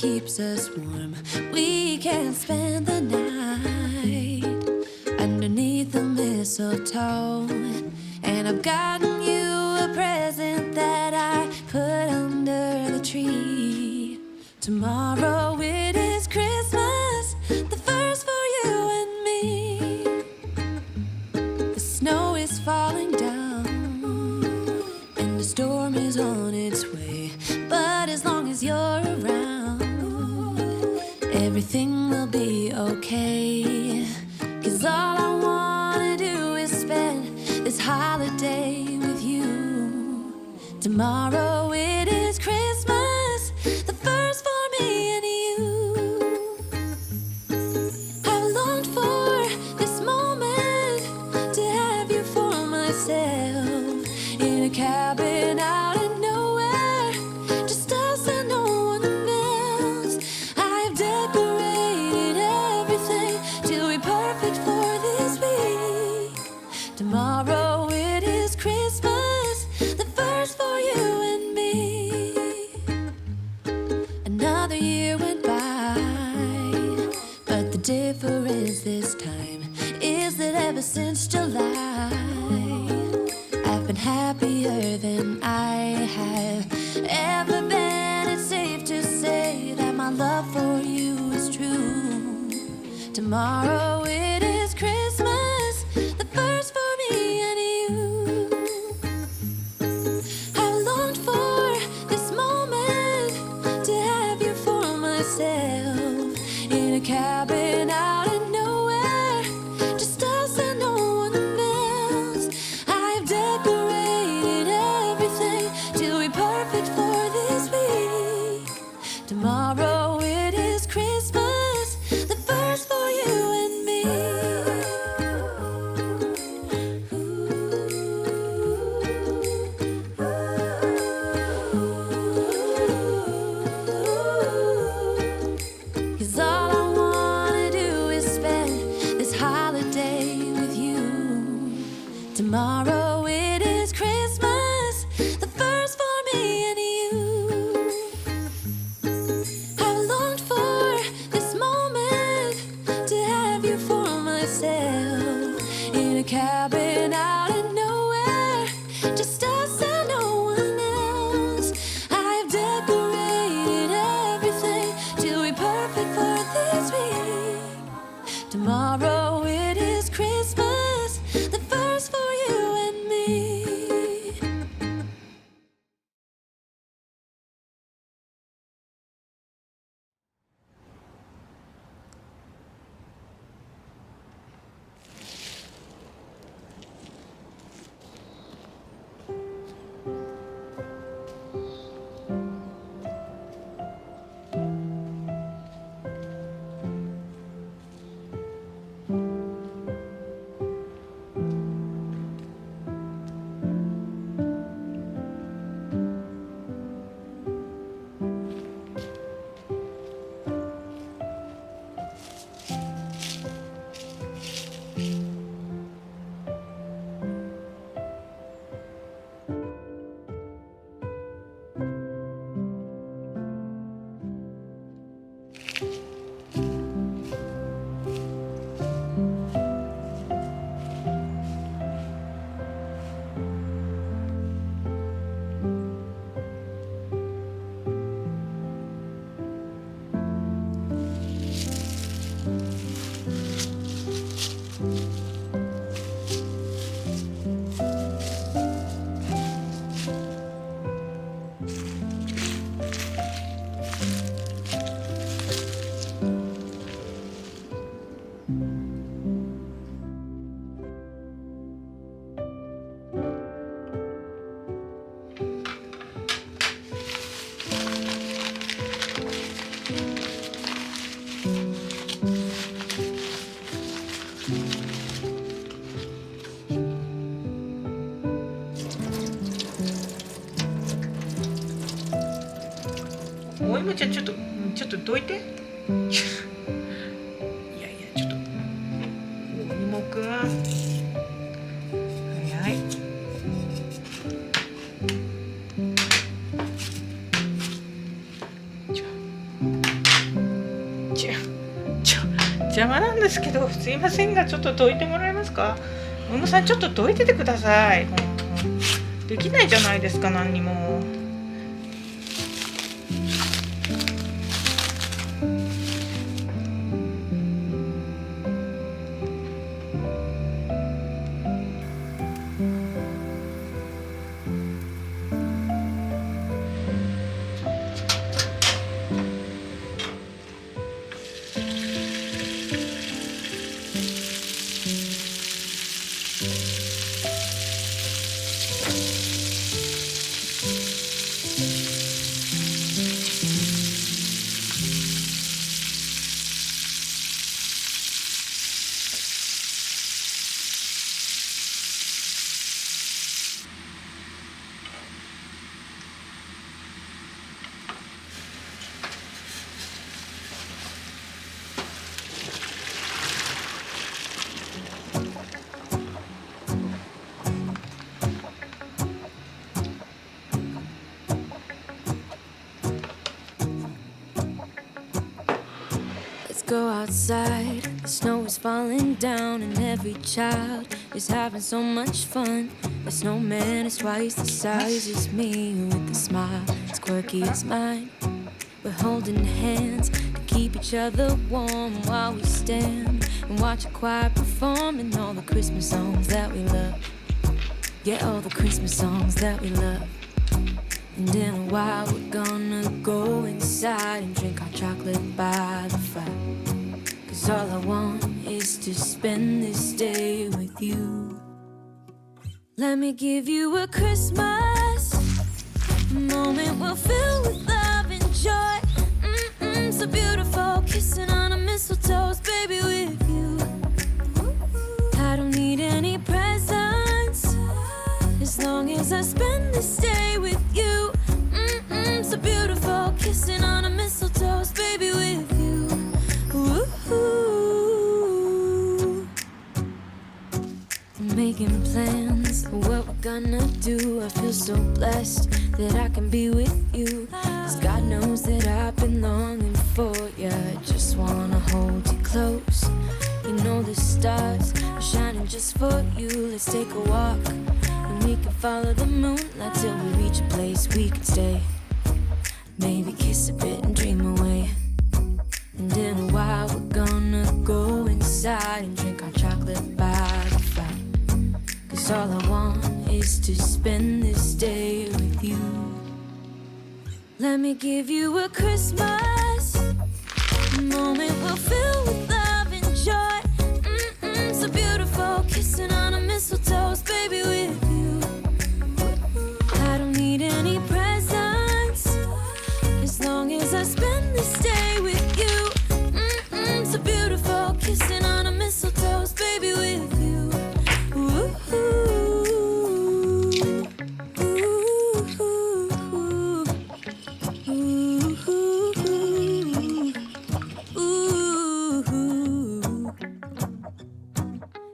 keeps us warm. We can spend the night underneath the mistletoe. And I've gotten you a present that I put under the tree. Tomorrow it is Christmas, the first for you and me. The snow is falling down and the storm is on its way. But as long as you're around, everything will be okay. 'Cause all I wanna do is spend this holiday with you. Tomorrow it is Christmas, the first for me and you. I've longed for this moment to have you for myself in a cabin out in nowhere, just us and no one else. I've decorated everything to be perfect for this week. Tomorrow it is Christmas, the first for you and me. Another year went by, but the difference this time is that ever since July, I've been happier than I have ever been. It's safe to say that my love for you is true. Tomorrow it is Christmas, the first for me and you. I longed for this moment to have you for myself in a cabin out in nowhere, just us and no one else. I've decorated everything to be perfect for this week. Tomorrow it is Christmas, the first for you and me. Cause all I wanna do is spend this holiday with you. Tomorrow it is Christmas, the first for me and you. I've longed for this moment to have you for myself in a cabin out in nowhere, just us and no one else. I've decorated everything to be perfect for this week. Tomorrow it is Christmas, the first for you and me.お芋ちゃんちょっとどいていやいやちょっとお芋くんはいじゃあ邪魔なんですけどすいませんが、ちょっとどいてもらえますか。小野さん、ちょっとどいててください。できないじゃないですか、何にも。Go outside, the snow is falling down and every child is having so much fun. The snowman is twice the size as me with a smile as quirky as mine. We're holding hands to keep each other warm while we stand and watch a choir performing all the Christmas songs that we love. Yeah, all the Christmas songs that we love. And in a while we're gonna go inside and drink our chocolate by the fire. Cause all I want is to spend this day with you. Let me give you a Christmas moment we'll fill with love and joy. So beautiful, kissing on a mistletoe, baby, with you. I don't need any presents as long as I spend this day with you. So beautiful, kissing on a mistletoe, baby, with you. Ooh. Making plans for what we're gonna do. I feel so blessed that I can be with you. Cause God knows that I've been longing for you. I just wanna hold you close. You know the stars are shining just for you. Let's take a walk and we can follow the moonlight till we reach a place we can stay. Maybe kiss a bit and dream away. And in a while we're gonna go inside and drink our chocolate by the fire. Cause all I want is to spend this day with you. Let me give you a Christmas moment we'll fill with love and joy. So beautiful, kissing on a mistletoe, baby, with you. I don't need any presents as long as I spend this day with you. So beautiful, kissing on a mistletoe, baby, with you. Ooh.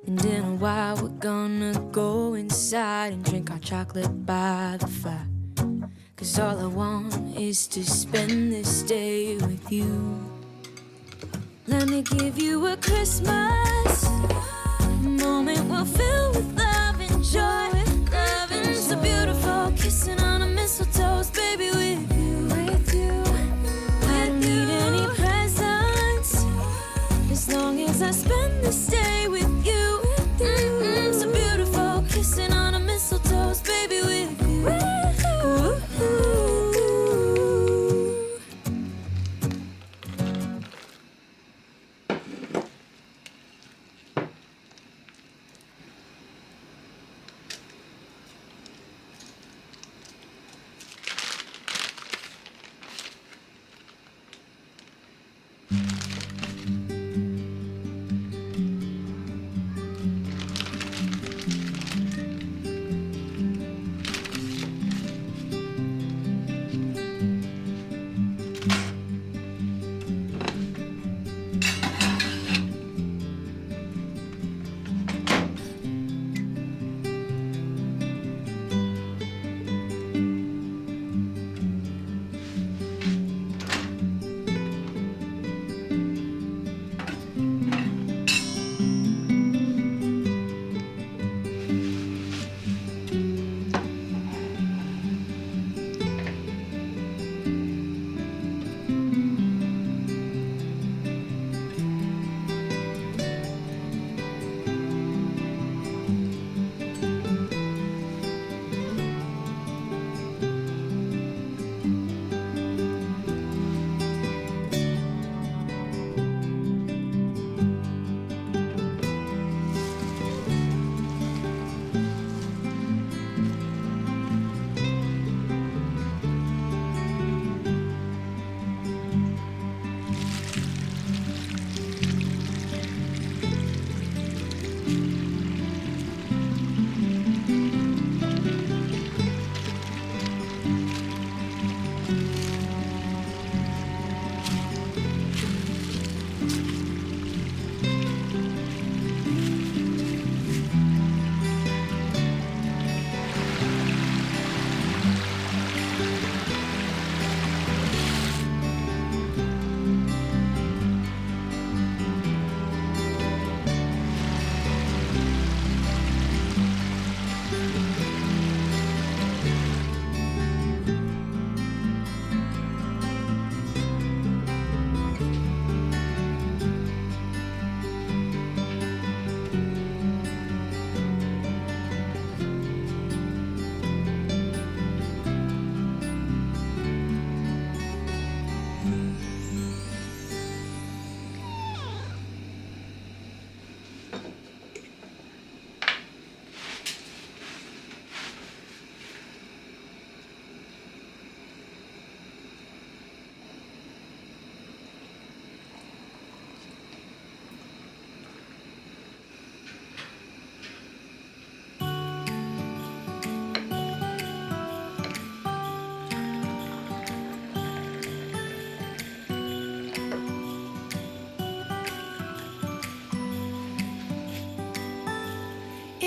And in a while we're gonna go inside and drink our chocolate by the fire. Cause all I want is to spend this day with you. Let me give you a Christmas moment we'll fill with love and joy. Love and so beautiful, kissing on a mistletoe, baby, with you. I don't need any presents as long as I spend this day with you. So beautiful, kissing on a mistletoe, baby, with you. Ooh.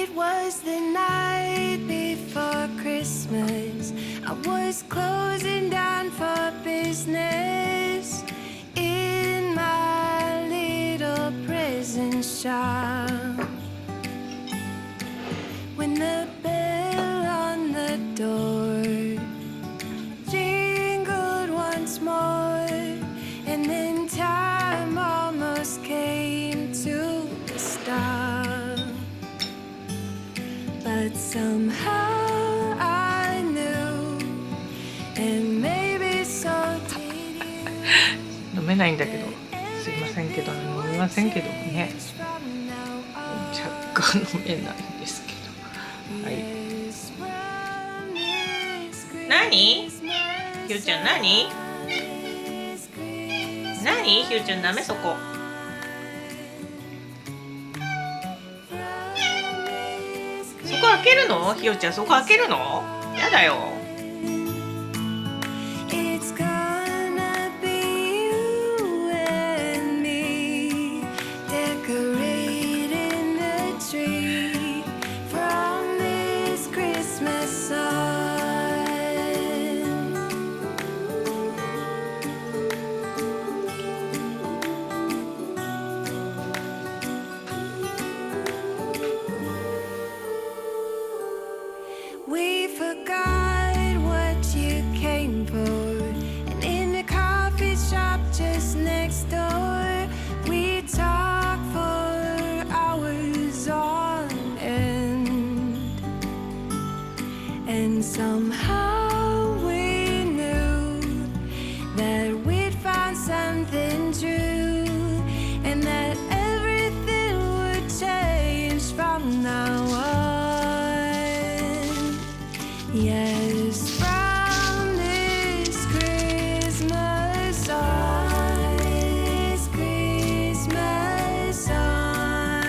It was the night before Christmas. I was closing down for business in my little present shop. When the bell on the door jingled once more, and then time almost came to a stop. But somehow I knew, and maybe so did you. 飲めないんだけど、すいませんけど、飲みませんけどね。若干飲めないんですけど。はい。何？ひゅうちゃん何？何？ひゅうちゃんダメそこ。そこ開けるの？ひゅうちゃんそこ開けるの？やだよ。We forgot what you came for, and in the coffee shop just next door, we talked for hours on end, and somehow we knew that we'd found something true, and that everything would change from now on. Yes, from this Christmas on, this Christmas on,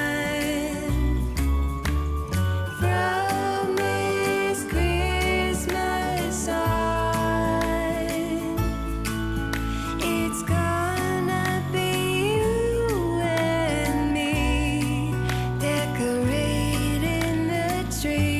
from this Christmas on, it's gonna be you and me decorating the tree.